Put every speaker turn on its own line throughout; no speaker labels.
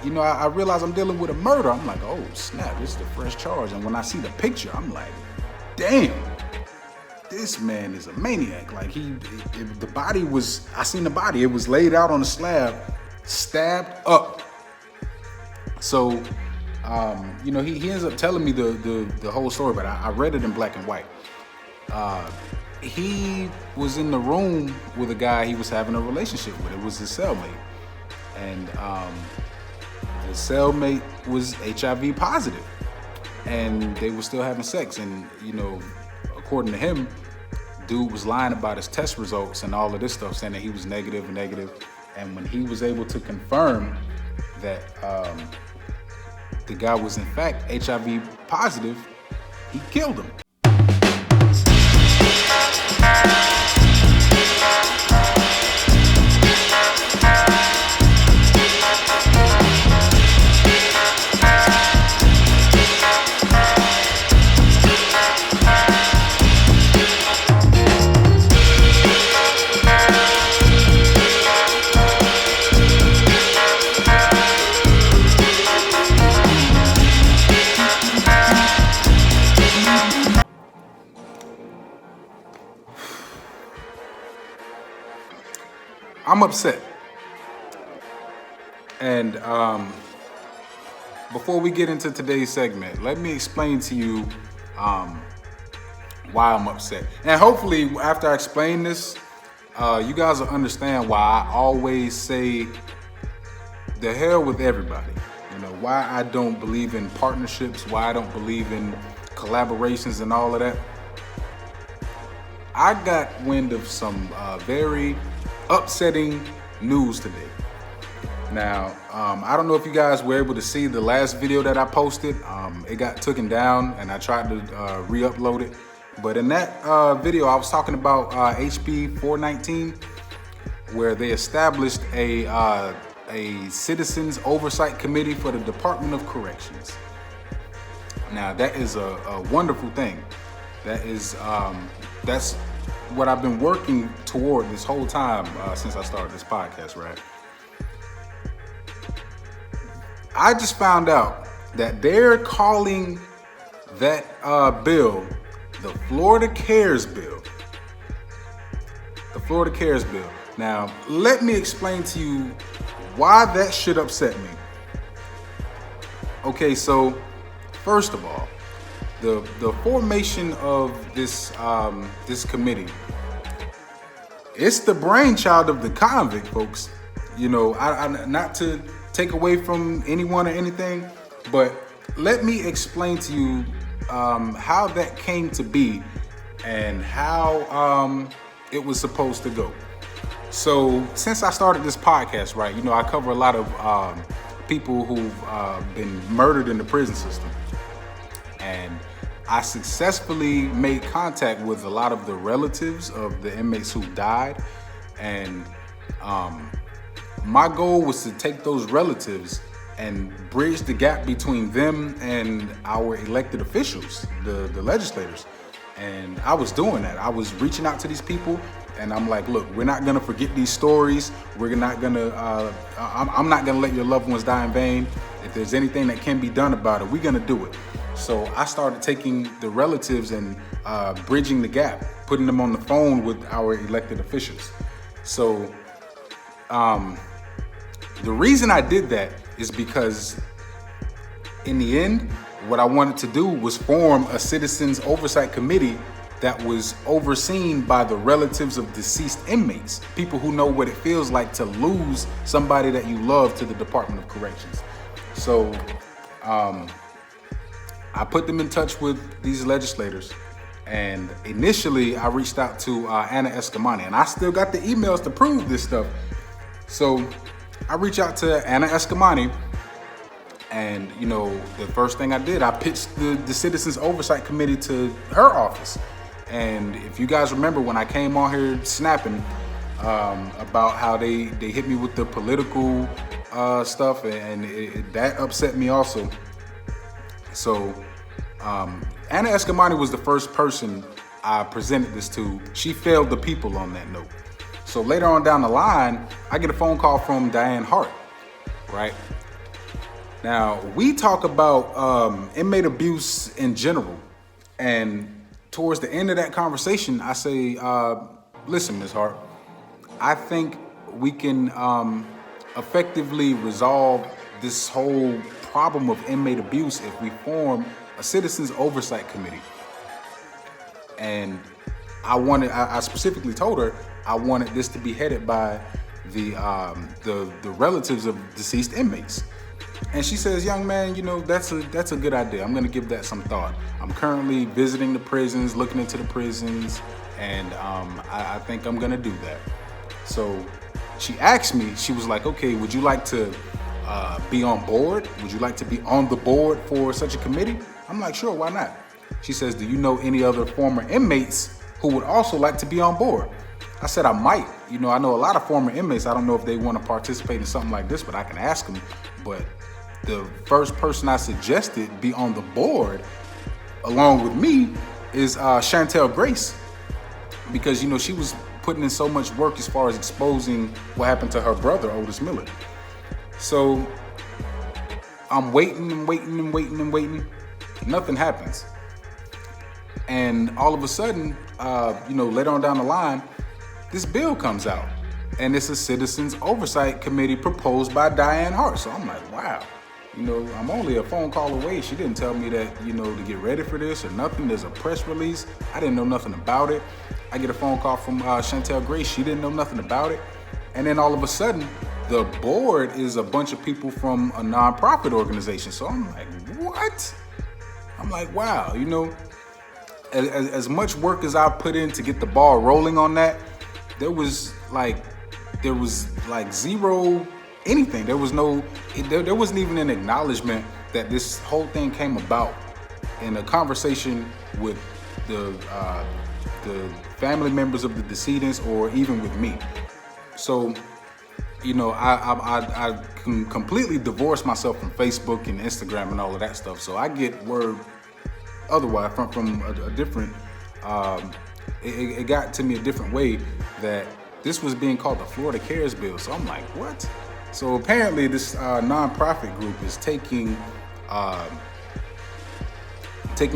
I realize I'm dealing with a murder. I'm like, oh snap, this is the fresh charge. And when I see the picture, I'm like, damn, this man is a maniac. Like the body was, I seen the body. It was laid out on the slab, stabbed up. So, he ends up telling me the whole story, but I read it in black and white. He was in the room with a guy he was having a relationship with. It was his cellmate. And the cellmate was HIV positive. And they were still having sex. And, according to him, dude was lying about his test results and all of this stuff, saying that he was negative. And when he was able to confirm that the guy was in fact HIV positive, he killed him. I'm upset. And before we get into today's segment, let me explain to you why I'm upset. And hopefully after I explain this, you guys will understand why I always say the hell with everybody. Why I don't believe in partnerships, why I don't believe in collaborations and all of that. I got wind of some very upsetting news today. Now, I don't know if you guys were able to see the last video that I posted. It got taken down and I tried to re-upload it. But in that video, I was talking about HB 419, where they established a Citizens Oversight Committee for the Department of Corrections. Now, that is a wonderful thing. That's what I've been working toward this whole time since I started this podcast, right? I just found out that they're calling that bill the Florida Cares Bill. The Florida Cares Bill. Now, let me explain to you why that should upset me. Okay, so first of all, the formation of this committee, it's the brainchild of the convict, folks. I not to take away from anyone or anything, but let me explain to you how that came to be and how it was supposed to go. So since I started this podcast, right, I cover a lot of people who've been murdered in the prison system. And I successfully made contact with a lot of the relatives of the inmates who died. And my goal was to take those relatives and bridge the gap between them and our elected officials, the legislators. And I was doing that. I was reaching out to these people and I'm like, look, we're not gonna forget these stories. We're not gonna, I'm not gonna let your loved ones die in vain. If there's anything that can be done about it, we're gonna do it. So I started taking the relatives and bridging the gap, putting them on the phone with our elected officials. So the reason I did that is because in the end, what I wanted to do was form a Citizens Oversight Committee that was overseen by the relatives of deceased inmates, people who know what it feels like to lose somebody that you love to the Department of Corrections. So I put them in touch with these legislators, and initially I reached out to Anna Escamani, and I still got the emails to prove this stuff. So I reached out to Anna Escamani, and the first thing I did, I pitched the Citizens Oversight Committee to her office. And if you guys remember when I came on here snapping about how they hit me with the political stuff, and that upset me also. So Anna Escamani was the first person I presented this to. She failed the people on that note. So later on down the line, I get a phone call from Diane Hart, right? Now, we talk about inmate abuse in general. And towards the end of that conversation, I say, listen, Ms. Hart, I think we can effectively resolve this whole problem of inmate abuse if we form a citizens oversight committee. And I specifically told her I wanted this to be headed by the relatives of deceased inmates. And she says, young man, that's a good idea. I'm gonna give that some thought. I'm currently visiting the prisons, looking into the prisons, and I think I'm gonna do that. So she asked me, she was like, okay, would you like to be on board? Would you like to be on the board for such a committee? I'm like, sure, why not? She says, do you know any other former inmates who would also like to be on board? I said, I might. I know a lot of former inmates. I don't know if they want to participate in something like this, but I can ask them. But the first person I suggested be on the board along with me is Chantel Grace, because she was putting in so much work as far as exposing what happened to her brother, Otis Miller. So I'm waiting and waiting and waiting and waiting. Nothing happens. And all of a sudden, later on down the line, this bill comes out, and it's a citizens oversight committee proposed by Diane Hart. So I'm like, wow. I'm only a phone call away. She didn't tell me that, to get ready for this or nothing. There's a press release. I didn't know nothing about it. I get a phone call from Chantel Grace. She didn't know nothing about it. And then all of a sudden, the board is a bunch of people from a nonprofit organization. So I'm like, what? I'm like, wow. As much work as I put in to get the ball rolling on that, there was like zero anything. There wasn't even an acknowledgement that this whole thing came about in a conversation with the family members of the decedents or even with me. So, I can completely divorce myself from Facebook and Instagram and all of that stuff. So I get word otherwise from a different, it got to me a different way that this was being called the Florida Cares Bill. So I'm like, what? So apparently this nonprofit group is taking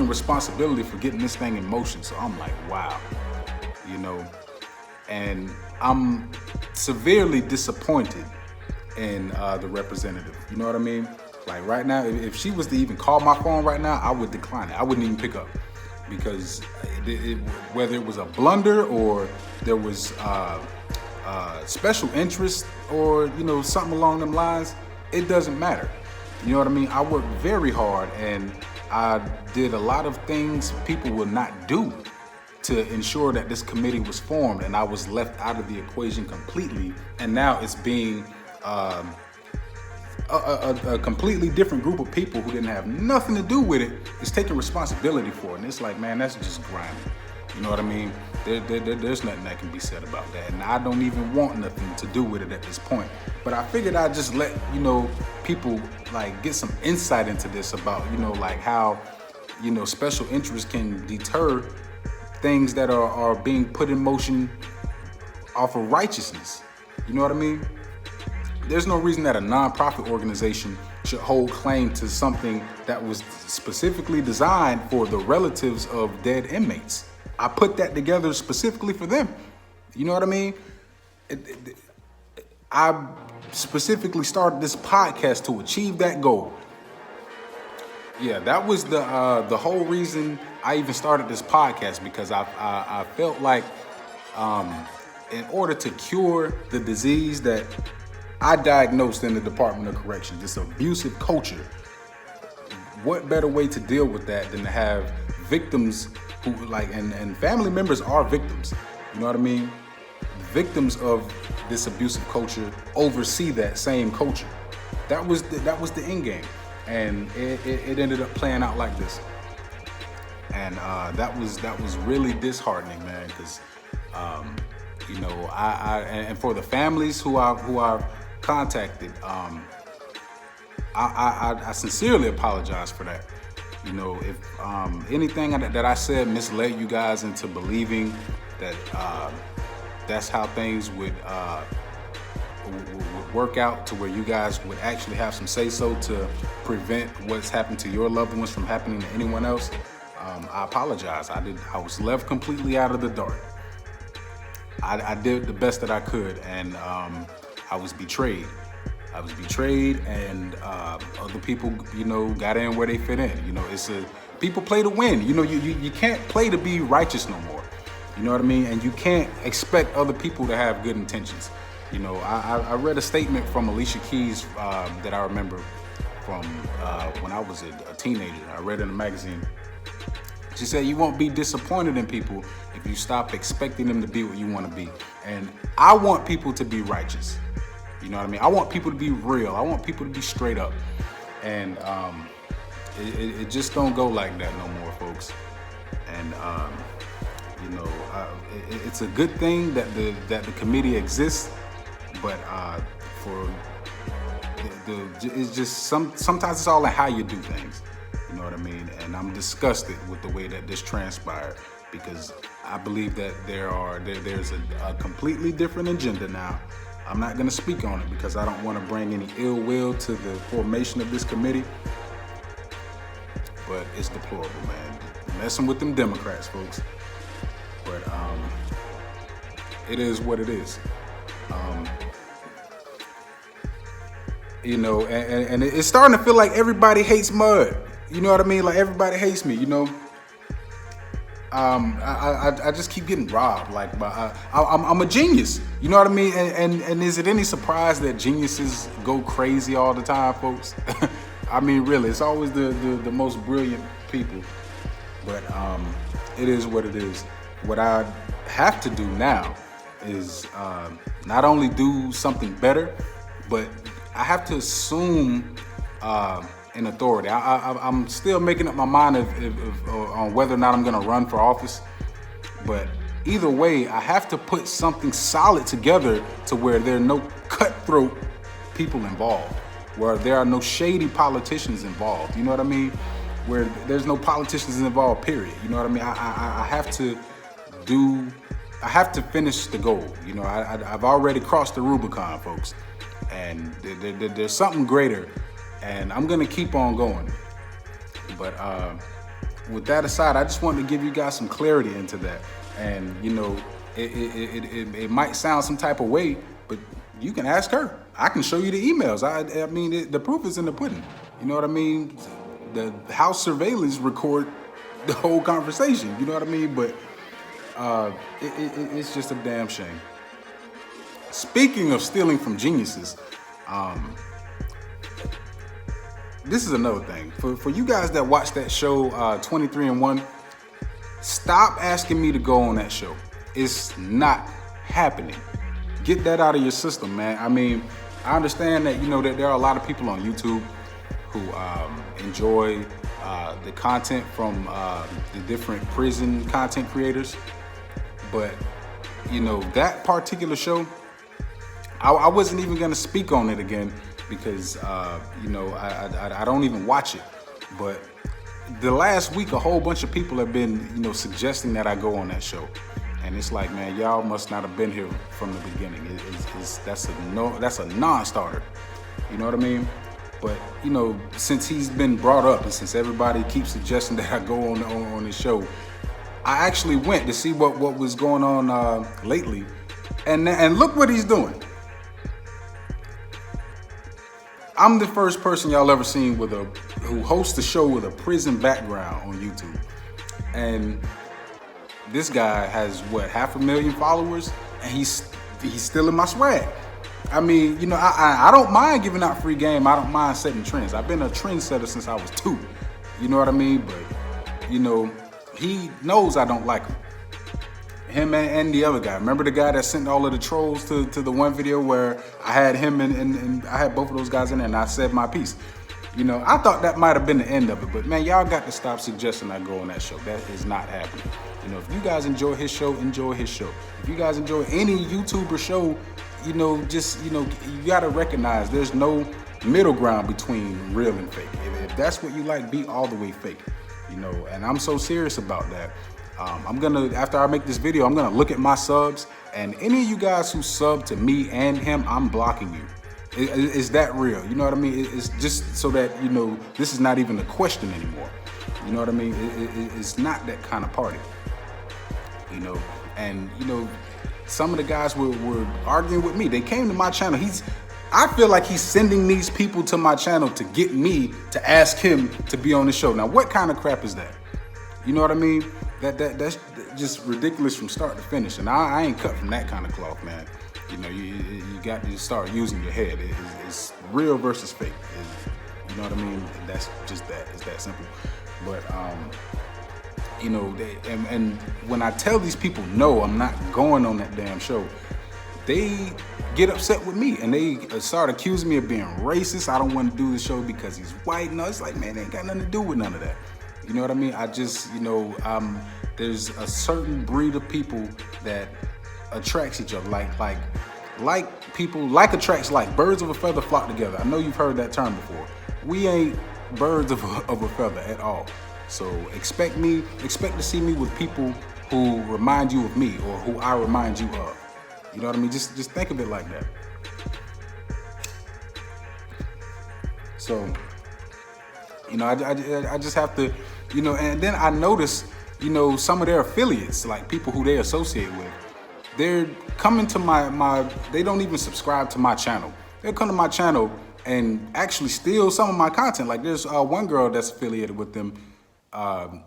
responsibility for getting this thing in motion. So I'm like, wow, and I'm severely disappointed in the representative. You know what I mean? Like right now, if she was to even call my phone right now, I would decline it. I wouldn't even pick up, because whether it was a blunder or there was special interest or something along them lines, it doesn't matter. You know what I mean? I worked very hard and I did a lot of things people will not do to ensure that this committee was formed, and I was left out of the equation completely. And now it's being a completely different group of people who didn't have nothing to do with it is taking responsibility for it. And it's like, man, that's just grimy. You know what I mean? There's nothing that can be said about that. And I don't even want nothing to do with it at this point. But I figured I'd just let, people like get some insight into this about, like how, special interest can deter things that are being put in motion off of righteousness. You know what I mean? There's no reason that a nonprofit organization should hold claim to something that was specifically designed for the relatives of dead inmates. I put that together specifically for them. You know what I mean? I specifically started this podcast to achieve that goal. Yeah, that was the whole reason I even started this podcast, because I felt like in order to cure the disease that I diagnosed in the Department of Corrections, this abusive culture, what better way to deal with that than to have victims who and family members are victims. You know what I mean? Victims of this abusive culture oversee that same culture. That was the end game, and it ended up playing out like this. And that was really disheartening, man. Because and for the families who I've contacted, I sincerely apologize for that. If anything that I said misled you guys into believing that that's how things would would work out to where you guys would actually have some say-so to prevent what's happened to your loved ones from happening to anyone else, I apologize. I was left completely out of the dark. I did the best that I could, and I was betrayed. And other people, got in where they fit in. People play to win. You can't play to be righteous no more. You know what I mean? And you can't expect other people to have good intentions. I read a statement from Alicia Keys that I remember from when I was a teenager. I read it in a magazine. She said, you won't be disappointed in people if you stop expecting them to be what you want to be. And I want people to be righteous. You know what I mean? I want people to be real. I want people to be straight up. And it just don't go like that no more, folks. And it's a good thing that the committee exists, but it's just sometimes it's all in how you do things. You know what I mean? And I'm disgusted with the way that this transpired, because I believe that there's a completely different agenda now. I'm not going to speak on it because I don't want to bring any ill will to the formation of this committee, but it's deplorable, man. Messing with them Democrats, folks. But it is what it is. And it's starting to feel like everybody hates Mud. You know what I mean? Like everybody hates me, I just keep getting robbed. Like, I'm a genius. You know what I mean? And is it any surprise that geniuses go crazy all the time, folks? I mean, really, it's always the most brilliant people. But it is what it is. What I have to do now is not only do something better, but I have to assume an authority. I'm still making up my mind on whether or not I'm going to run for office. But either way, I have to put something solid together to where there are no cutthroat people involved, where there are no shady politicians involved. You know what I mean? Where there's no politicians involved, period. You know what I mean? I have to finish the goal. I've already crossed the Rubicon, folks. And there's something greater. And I'm going to keep on going. But with that aside, I just wanted to give you guys some clarity into that. And, it might sound some type of way, but you can ask her. I can show you the emails. I mean, the proof is in the pudding. You know what I mean? The house surveillance record the whole conversation. You know what I mean? But it's just a damn shame. Speaking of stealing from geniuses, this is another thing. For you guys that watch that show, 23-and-1, stop asking me to go on that show. It's not happening. Get that out of your system, man. I mean, I understand that, that there are a lot of people on YouTube who enjoy the content from the different prison content creators. But, that particular show, I wasn't even going to speak on it again because, I don't even watch it. But the last week, a whole bunch of people have been, suggesting that I go on that show. And it's like, man, y'all must not have been here from the beginning. That's a non-starter. You know what I mean? But, since he's been brought up and since everybody keeps suggesting that I go on this show, I actually went to see what was going on lately. And look what he's doing. I'm the first person y'all ever seen who hosts a show with a prison background on YouTube. And this guy has 500,000 followers, and he's stealing my swag. I mean, I don't mind giving out free game. I don't mind setting trends. I've been a trendsetter since I was 2. You know what I mean? But, he knows I don't like him. Him and the other guy. Remember the guy that sent all of the trolls to the one video where I had him and I had both of those guys in there and I said my piece. I thought that might have been the end of it, but man, y'all got to stop suggesting I go on that show. That is not happening. If you guys enjoy his show, enjoy his show. If you guys enjoy any YouTuber show, you got to recognize there's no middle ground between real and fake. If that's what you like, be all the way fake. And I'm so serious about that. After I make this video, I'm gonna look at my subs And any of you guys who sub to me and him, I'm blocking you. It's that real. You know what I mean? It's just so that, you know, this is not even a question anymore. You know what I mean? It's not that kind of party. You know, and, you know, some of the guys were arguing with me. They came to my channel. I feel like he's sending these people to my channel to get me to ask him to be on the show. Now, what kind of crap is that? You know what I mean? That's just ridiculous from start to finish. And I ain't cut from that kind of cloth, man. You know, you got to start using your head. It's real versus fake. You know what I mean? That's just that. It's that simple. But you know, and when I tell these people no, I'm not going on that damn show, they get upset with me and they start accusing me of being racist. I don't want to do the show because he's white. No, it's like, man, it ain't got nothing to do with none of that. You know what I mean? I just, you know, there's a certain breed of people that attracts each other. Like people, like attracts like. Birds of a feather flock together. I know you've heard that term before. We ain't birds of a feather at all. So expect to see me with people who remind you of me or who I remind you of. You know what I mean? Just think of it like that. So, you know, I just have to, you know, and then I notice, you know, some of their affiliates, like people who they associate with, they're coming to they don't even subscribe to my channel. They'll come to my channel and actually steal some of my content. Like there's one girl that's affiliated with them.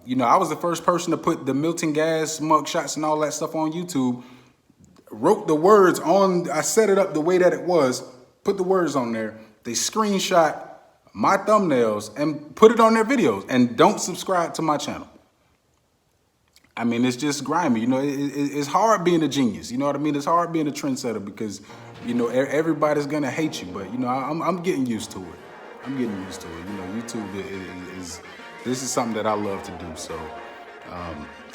You know, I was the first person to put the Milton Gas mugshots and all that stuff on YouTube. Wrote the words on, I set it up the way that it was, put the words on there. They screenshot my thumbnails and put it on their videos and don't subscribe to my channel. I mean, it's just grimy. You know, it's hard being a genius. You know what I mean? It's hard being a trendsetter because, you know, everybody's going to hate you. But, you know, I'm getting used to it. I'm getting used to it. You know, YouTube this is something that I love to do. So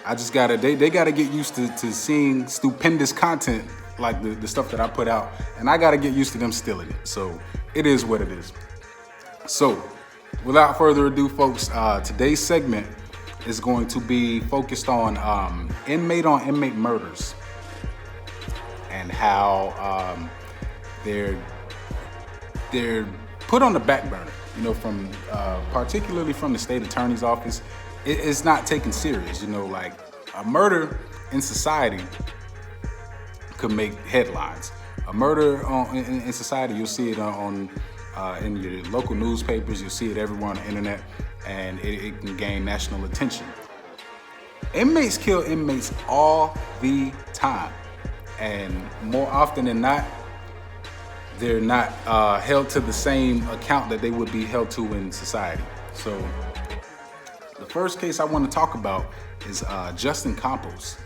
I just they gotta get used to seeing stupendous content like the stuff that I put out, and I gotta get used to them stealing it. So it is what it is. So without further ado, folks, today's segment is going to be focused on inmate on inmate murders and how they're put on the back burner. You know, from particularly from the state attorney's office, it's not taken serious. You know, like a murder in society could make headlines. A murder in society, you'll see it on in your local newspapers. You'll see it everywhere on the internet, and it can gain national attention. Inmates kill inmates all the time, and more often than not, they're not held to the same account that they would be held to in society. So the first case I want to talk about is Justin Campos.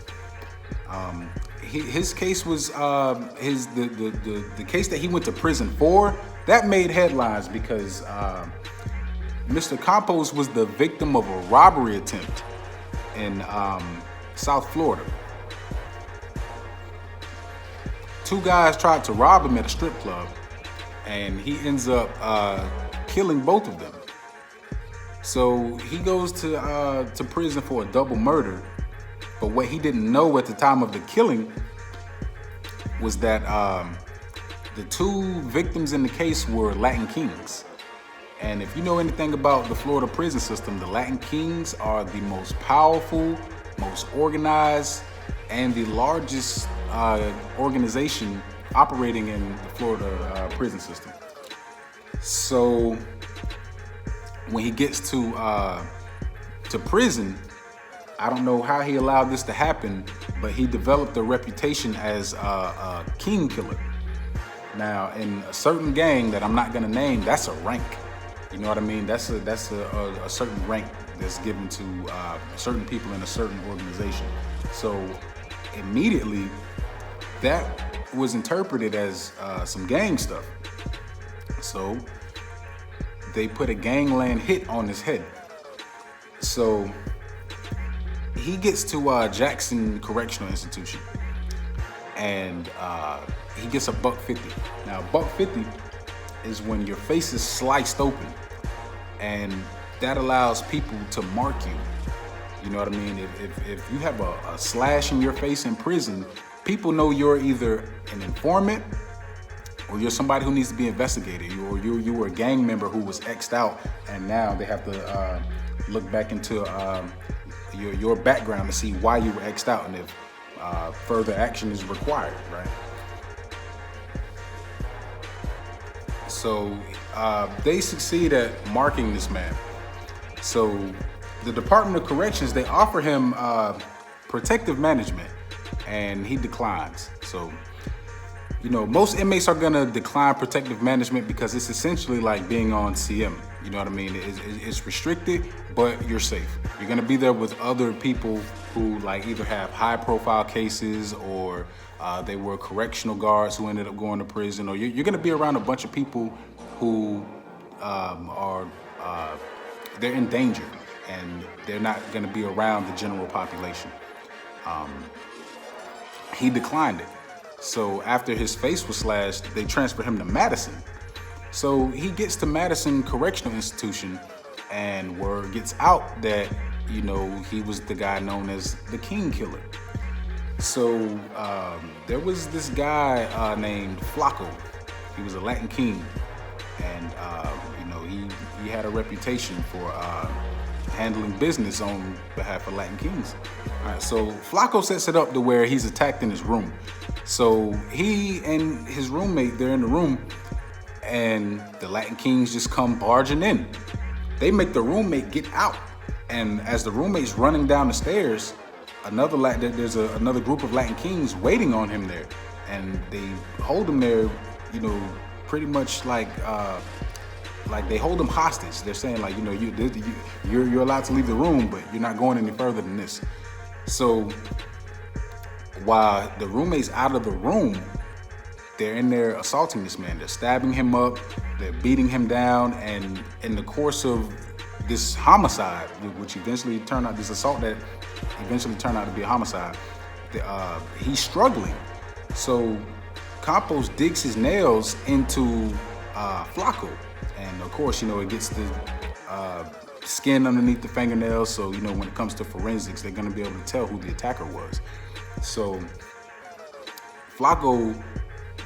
His case was the case that he went to prison for. That made headlines because Mr. Campos was the victim of a robbery attempt in South Florida. Two guys tried to rob him at a strip club, and he ends up killing both of them. So he goes to prison for a double murder. But what he didn't know at the time of the killing was that the two victims in the case were Latin Kings. And if you know anything about the Florida prison system, the Latin Kings are the most powerful, most organized, and the largest organization operating in the Florida prison system. So when he gets to prison, I don't know how he allowed this to happen, but he developed a reputation as a king killer. Now, in a certain gang that I'm not gonna name, that's a rank. You know what I mean? That's a certain rank that's given to certain people in a certain organization. So immediately, that was interpreted as some gang stuff. So they put a gangland hit on his head. So he gets to Jackson Correctional Institution, and he gets a $150. Now, $150 is when your face is sliced open, and that allows people to mark you. You know what I mean? If you have a slash in your face in prison, people know you're either an informant or you're somebody who needs to be investigated, or you were a gang member who was X'd out, and now they have to look back into your background to see why you were X'd out and if further action is required, right? So they succeed at marking this man. So the Department of Corrections, they offer him protective management, and he declines. So, most inmates are gonna decline protective management because it's essentially like being on CM. You know what I mean? It's restricted, but you're safe. You're gonna be there with other people who either have high profile cases or they were correctional guards who ended up going to prison, or you're gonna be around a bunch of people who they're in danger and they're not gonna be around the general population. He declined it. So after his face was slashed, they transferred him to Madison. So he gets to Madison Correctional Institution, and word gets out that, he was the guy known as the King Killer. So there was this guy named Flacco. He was a Latin king, and he had a reputation for handling business on behalf of Latin kings. All right, so Flacco sets it up to where he's attacked in his room. So he and his roommate, they're in the room, and the Latin kings just come barging in. They make the roommate get out, and as the roommate's running down the stairs, there's another group of Latin kings waiting on him there, and they hold him there, pretty much like they hold him hostage. They're saying you're allowed to leave the room, but you're not going any further than this. So while the roommate's out of the room, they're in there assaulting this man. They're stabbing him up, they're beating him down, and in the course of this homicide, which eventually turned out, this assault that eventually turned out to be a homicide, he's struggling. So Campos digs his nails into Flacco. And of course, it gets the skin underneath the fingernails. So, when it comes to forensics, they're gonna be able to tell who the attacker was. So Flacco,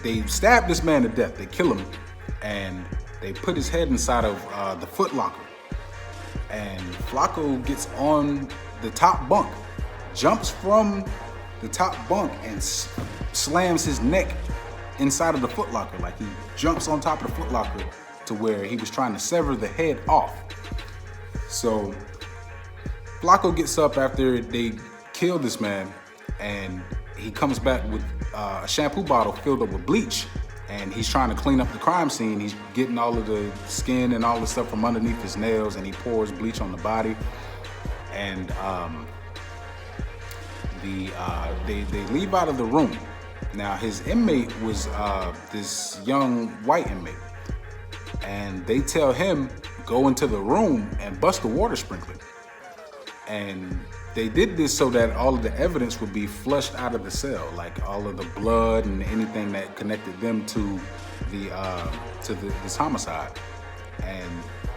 they stab this man to death. They kill him, and they put his head inside of the foot locker. And Flacco gets on the top bunk, jumps from the top bunk, and slams his neck inside of the foot locker. Like he jumps on top of the foot locker to where he was trying to sever the head off. So Flacco gets up after they kill this man, and he comes back with a shampoo bottle filled up with bleach, and he's trying to clean up the crime scene. He's getting all of the skin and all the stuff from underneath his nails, and he pours bleach on the body. And they leave out of the room. Now his inmate was this young white inmate, and they tell him go into the room and bust the water sprinkler. And they did this so that all of the evidence would be flushed out of the cell, like all of the blood and anything that connected them to this homicide. And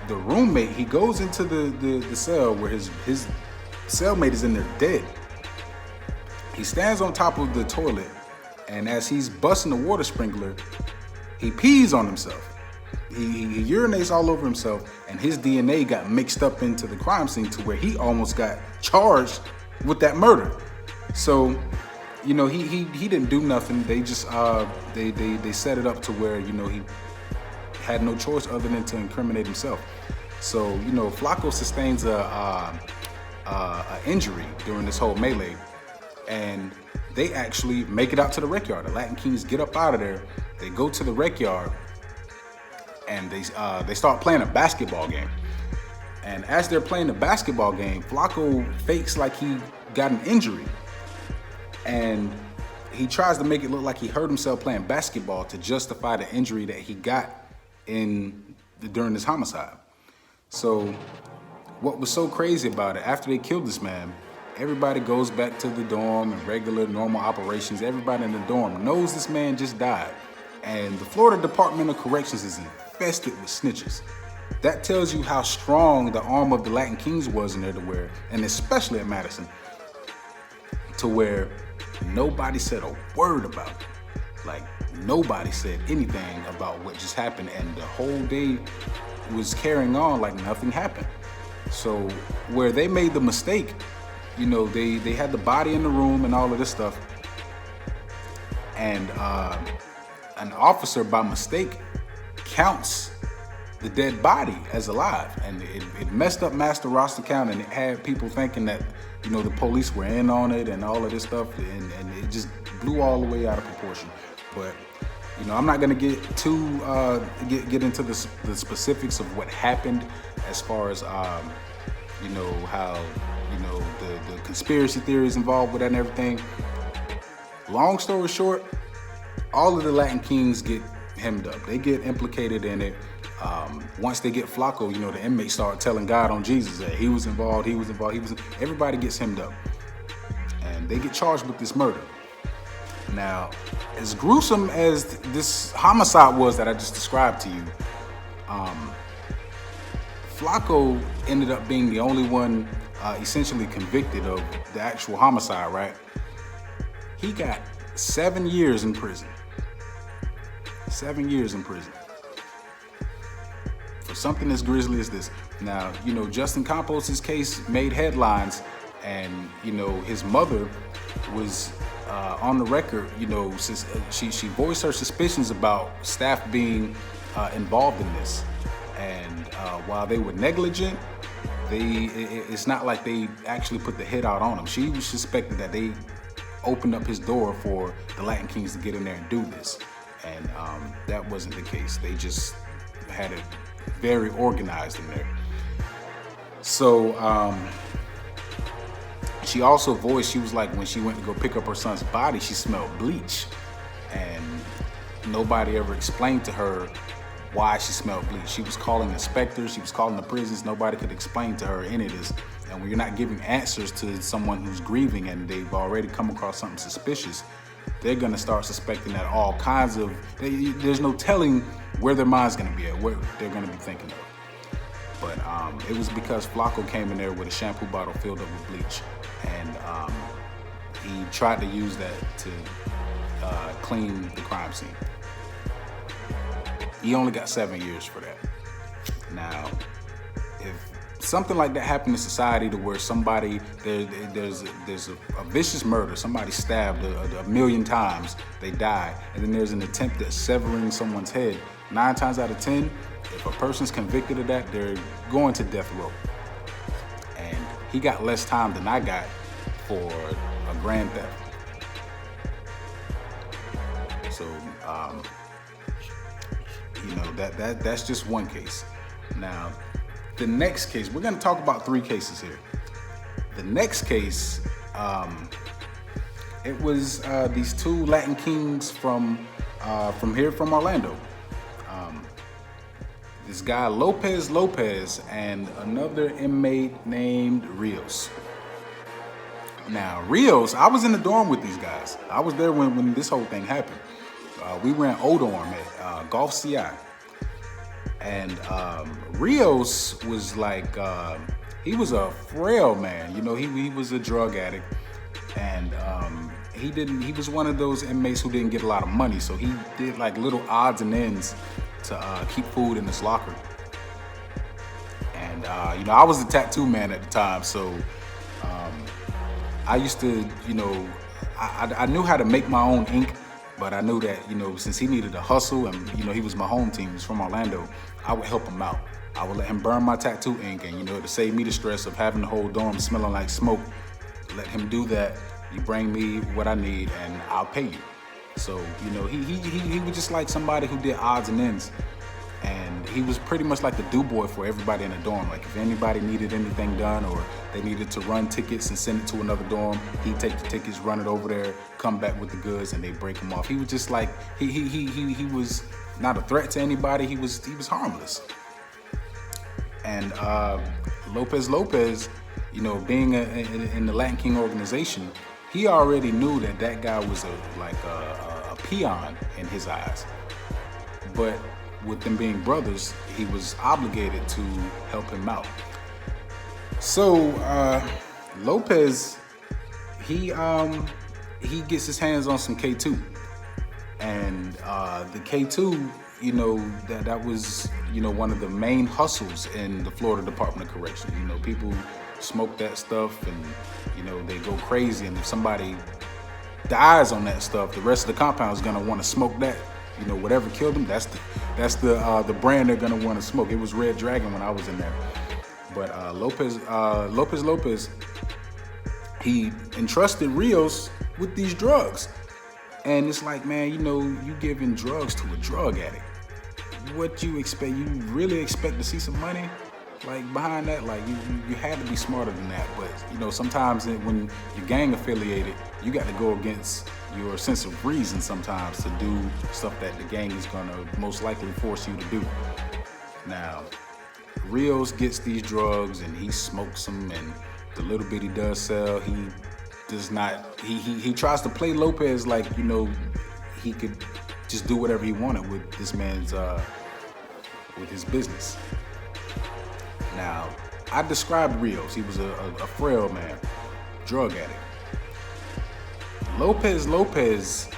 the roommate, he goes into the cell where his cellmate is in there dead. He stands on top of the toilet, and as he's busting the water sprinkler, he pees on himself. He urinates all over himself, and his DNA got mixed up into the crime scene to where he almost got charged with that murder. So, he didn't do nothing. They just they set it up to where he had no choice other than to incriminate himself. So Flacco sustains a injury during this whole melee, and they actually make it out to the rec yard. The Latin Kings get up out of there. They go to the rec yard, and they start playing a basketball game. And as they're playing the basketball game, Flacco fakes like he got an injury, and he tries to make it look like he hurt himself playing basketball to justify the injury that he got during this homicide. So what was so crazy about it, after they killed this man, everybody goes back to the dorm and regular normal operations. Everybody in the dorm knows this man just died. And the Florida Department of Corrections is infested with snitches. That tells you how strong the arm of the Latin Kings was in there, to where, and especially at Madison, to where Nobody said a word about it. Like, nobody said anything about what just happened, and the whole day was carrying on like nothing happened. So where they made the mistake, they had the body in the room and all of this stuff, and an officer by mistake counts the dead body as alive, and it messed up master roster count, and it had people thinking that the police were in on it and all of this stuff, and it just blew all the way out of proportion. But I'm not gonna get too get into the specifics of what happened as far as how the conspiracy theories involved with that and everything. Long story short, all of the Latin Kings get hemmed up. They get implicated in it. Once they get Flacco, the inmates start telling God on Jesus that he was involved. Everybody gets hemmed up, and they get charged with this murder. Now, as gruesome as this homicide was that I just described to you, Flacco ended up being the only one essentially convicted of the actual homicide, right? He got 7 years in prison. 7 years in prison. For something as grisly as this. Now, Justin Campos' case made headlines, and, his mother was on the record, she voiced her suspicions about staff being involved in this. And while they were negligent, it's not like they actually put the hit out on him. She suspected that they opened up his door for the Latin Kings to get in there and do this. And that wasn't the case. They just had it very organized in there. So she also voiced, she was like, when she went to go pick up her son's body, she smelled bleach. And nobody ever explained to her why she smelled bleach. She was calling inspectors, she was calling the prisons. Nobody could explain to her any of this. And when you're not giving answers to someone who's grieving and they've already come across something suspicious, they're gonna start suspecting that all kinds of, there's no telling where their mind's gonna be at, what they're gonna be thinking of. But it was because Flacco came in there with a shampoo bottle filled up with bleach, and he tried to use that to clean the crime scene. He only got 7 years for that. Now, if something like that happened in society, to where somebody, there's a vicious murder, somebody stabbed a million times, they die, and then there's an attempt at severing someone's head, 9 times out of 10, if a person's convicted of that, they're going to death row. And he got less time than I got for a grand theft. So, that's just one case. Now, the next case, we're gonna talk about 3 cases here. The next case, it was these 2 Latin Kings from Orlando. This guy Lopez Lopez and another inmate named Rios. Now, Rios, I was in the dorm with these guys. I was there when this whole thing happened. We ran O-dorm at Golf CI. And Rios was like, he was a frail man. He was a drug addict. And he was one of those inmates who didn't get a lot of money. So he did like little odds and ends to keep food in his locker. And, I was the tattoo man at the time. So I used to, I knew how to make my own ink, but I knew that, since he needed a hustle and, he was my home team, he was from Orlando, I would help him out. I would let him burn my tattoo ink, and, to save me the stress of having the whole dorm smelling like smoke, let him do that. You bring me what I need and I'll pay you. So, he was just like somebody who did odds and ends. And he was pretty much like the do-boy for everybody in the dorm. Like, if anybody needed anything done or they needed to run tickets and send it to another dorm, he'd take the tickets, run it over there, come back with the goods, and they'd break them off. He was just like, he was not a threat to anybody. He was harmless. And Lopez Lopez, being in the Latin King organization, he already knew that guy was a peon in his eyes. But with them being brothers, he was obligated to help him out. So Lopez, he he gets his hands on some K2, and the K2, you know, that was, you know, one of the main hustles in the Florida Department of Corrections. You know, people smoke that stuff, and you know, they go crazy, and if somebody dies on that stuff, the rest of the compound is gonna want to smoke that. You know, whatever killed them, that's the brand they're gonna want to smoke. It was Red Dragon when I was in there. But Lopez Lopez, he entrusted Rios with these drugs, and it's like, man, you know, you giving drugs to a drug addict. What you expect? You really expect to see some money, like, behind that? Like, you had to be smarter than that. But you know, sometimes when you're gang affiliated, you got to go against your sense of reason sometimes to do stuff that the gang is gonna most likely force you to do. Now, Rios gets these drugs and he smokes them, and the little bit he does sell, he does not. He tries to play Lopez like, you know, he could just do whatever he wanted with this man's with his business. Now, I described Rios. He was a frail man, drug addict. Lopez Lopez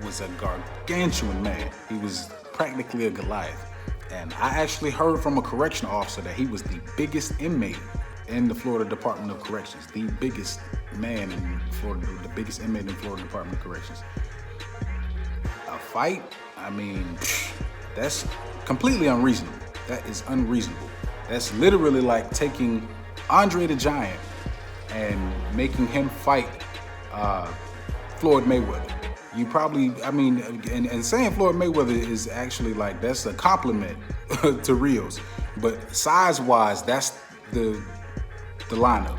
was a gargantuan man. He was practically a Goliath. And I actually heard from a correctional officer that he was the biggest inmate in the Florida Department of Corrections. The biggest man in Florida, the biggest inmate in the Florida Department of Corrections. A fight, I mean, that's completely unreasonable. That is unreasonable. That's literally like taking Andre the Giant and making him fight Floyd Mayweather. You probably, I mean, and saying Floyd Mayweather is actually like, that's a compliment to Rios. But size-wise, that's the lineup.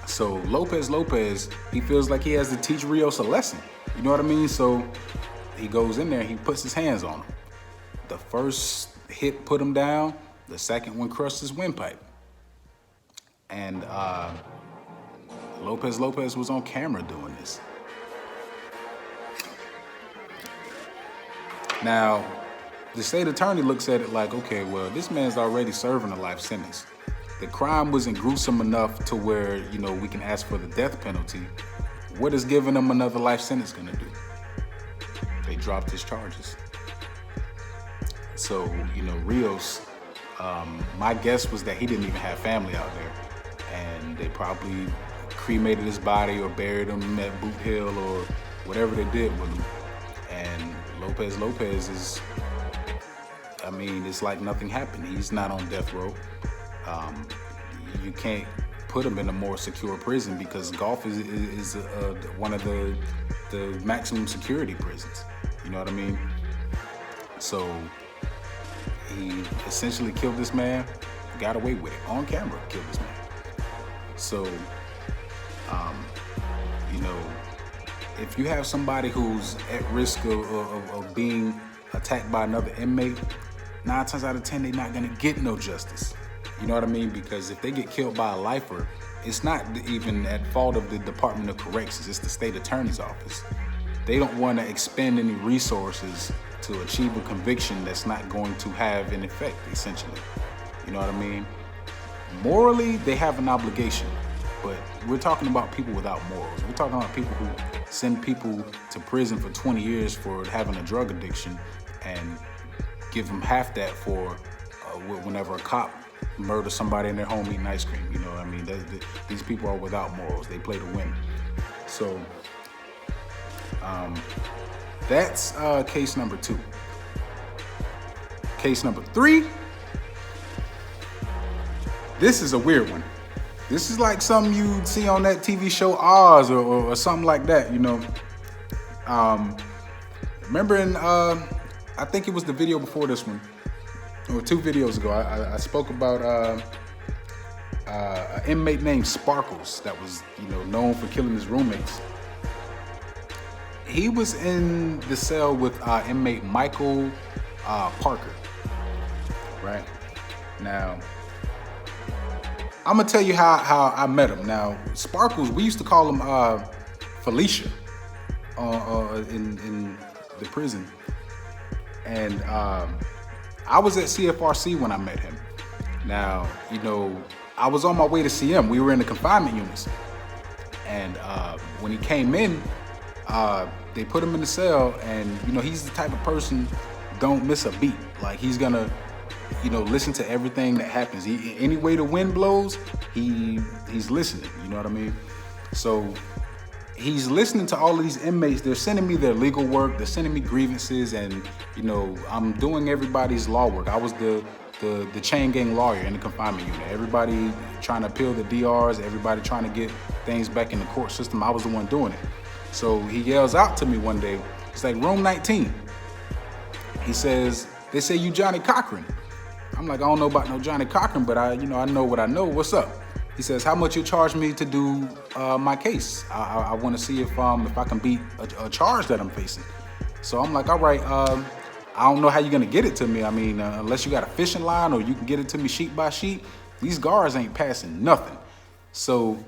So Lopez Lopez, he feels like he has to teach Rios a lesson. You know what I mean? So he goes in there, he puts his hands on him. The first hit put him down, the second one crushed his windpipe. And Lopez Lopez was on camera doing this. Now, the state attorney looks at it like, okay, well, this man's already serving a life sentence. The crime wasn't gruesome enough to where, you know, we can ask for the death penalty. What is giving him another life sentence gonna do? They dropped his charges. So, you know, Rios, my guess was that he didn't even have family out there. And they probably cremated his body or buried him at Boot Hill or whatever they did with him. And Lopez Lopez is, I mean, it's like nothing happened. He's not on death row. You can't put him in a more secure prison because Gulf is one of the maximum security prisons. You know what I mean? So he essentially killed this man, got away with it on camera, killed this man. So, you know, if you have somebody who's at risk of being attacked by another inmate, 9 times out of 10, they're not gonna get no justice. You know what I mean? Because if they get killed by a lifer, it's not even at fault of the Department of Corrections, it's the state attorney's office. They don't wanna expend any resources to achieve a conviction that's not going to have an effect, essentially. You know what I mean? Morally, they have an obligation, but we're talking about people without morals. We're talking about people who send people to prison for 20 years for having a drug addiction and give them half that for whenever a cop murders somebody in their home eating ice cream. You know what I mean? These people are without morals. They play to win. So that's case number 2. Case number 3. This is a weird one. This is like something you'd see on that TV show Oz or something like that, you know. Remember in, I think it was the video before this one, or 2 videos ago, I spoke about an inmate named Sparkles that was, you know, known for killing his roommates. He was in the cell with inmate Michael Parker, right? Now, I'm gonna tell you how I met him. Now, Sparkles, we used to call him Felicia in the prison. And I was at CFRC when I met him. Now, you know, I was on my way to see him. We were in the confinement units. And when he came in, they put him in the cell, and he's the type of person don't miss a beat. Like he's gonna, listen to everything that happens. Any way the wind blows, he's listening. You know what I mean? So he's listening to all of these inmates. They're sending me their legal work. They're sending me grievances, and I'm doing everybody's law work. I was the chain gang lawyer in the confinement unit. Everybody trying to appeal the DRs. Everybody trying to get things back in the court system. I was the one doing it. So he yells out to me one day. It's like room 19. He says, "They say you Johnny Cochran." I'm like, "I don't know about no Johnny Cochran, but I know what I know. What's up?" He says, "How much you charge me to do my case? I want to see if I can beat a charge that I'm facing." So I'm like, "All right, I don't know how you're gonna get it to me. I mean, unless you got a fishing line or you can get it to me sheet by sheet. These guards ain't passing nothing." So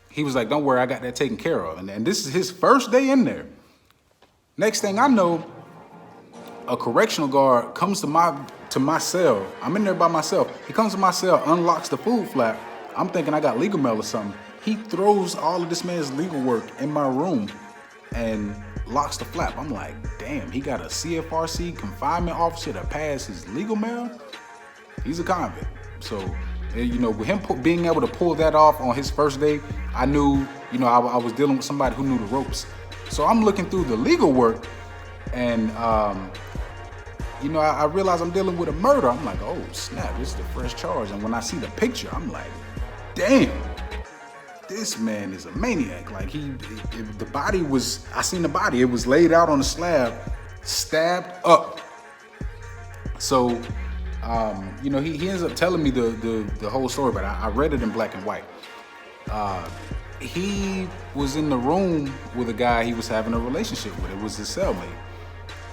he was like, "Don't worry, I got that taken care of." And this is his first day in there. Next thing I know, a correctional guard comes to my cell. I'm in there by myself. He comes to my cell, unlocks the food flap. I'm thinking I got legal mail or something. He throws all of this man's legal work in my room and locks the flap. I'm like, damn, he got a CFRC confinement officer to pass his legal mail? He's a convict. So, with him being able to pull that off on his first day, I knew, I was dealing with somebody who knew the ropes. So I'm looking through the legal work, and I realize I'm dealing with a murder. I'm like, oh snap, this is the fresh charge. And when I see the picture, I'm like, damn, this man is a maniac. Like the body was, I seen the body. It was laid out on the slab, stabbed up. So, he ends up telling me the whole story, but I read it in black and white. He was in the room with a guy he was having a relationship with. It was his cellmate.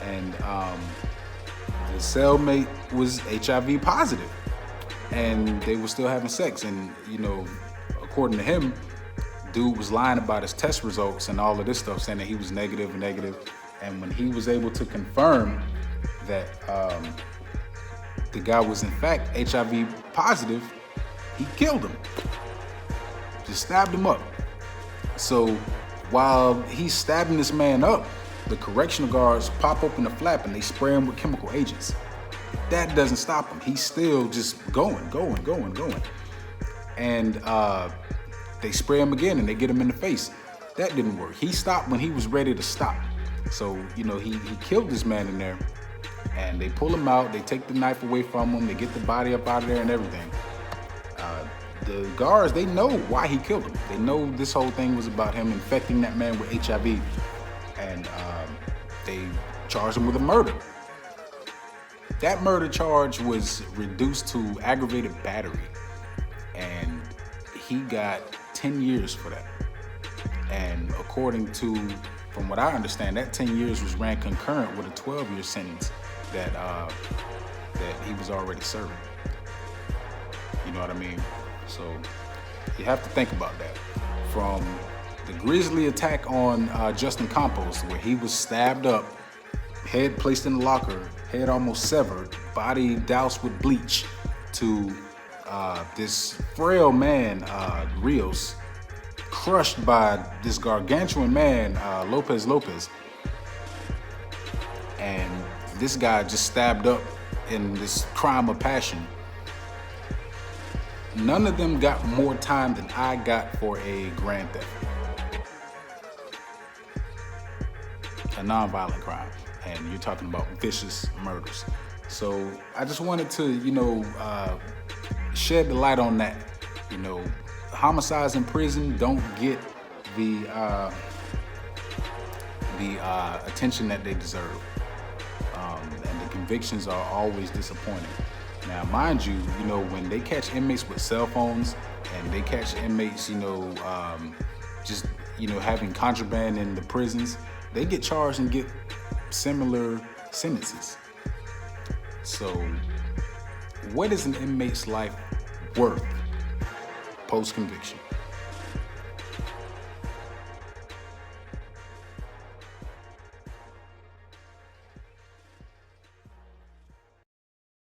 And the cellmate was HIV positive. And they were still having sex. And, according to him, dude was lying about his test results and all of this stuff, saying that he was negative. And when he was able to confirm that the guy was in fact HIV positive, he killed him. Just stabbed him up. So while he's stabbing this man up, the correctional guards pop open the flap and they spray him with chemical agents. That doesn't stop him. He's still just going. And they spray him again and they get him in the face. That didn't work. He stopped when he was ready to stop. So, he killed this man in there, and they pull him out. They take the knife away from him. They get the body up out of there and everything. The guards, they know why he killed him. They know this whole thing was about him infecting that man with HIV. And they charged him with a murder. That murder charge was reduced to aggravated battery. And he got 10 years for that. And according to, from what I understand, that 10 years was ran concurrent with a 12-year sentence that he was already serving. You know what I mean? So you have to think about that. From the grisly attack on Justin Campos, where he was stabbed up, head placed in the locker, head almost severed, body doused with bleach, to this frail man, Rios, crushed by this gargantuan man, Lopez Lopez. And this guy just stabbed up in this crime of passion. None of them got more time than I got for a grand theft. A nonviolent crime. And you're talking about vicious murders. So I just wanted to, shed the light on that. Homicides in prison don't get the attention that they deserve. And the convictions are always disappointing. Now, mind you, when they catch inmates with cell phones and they catch inmates, just, having contraband in the prisons, they get charged and get similar sentences. So what is an inmate's life worth post-conviction?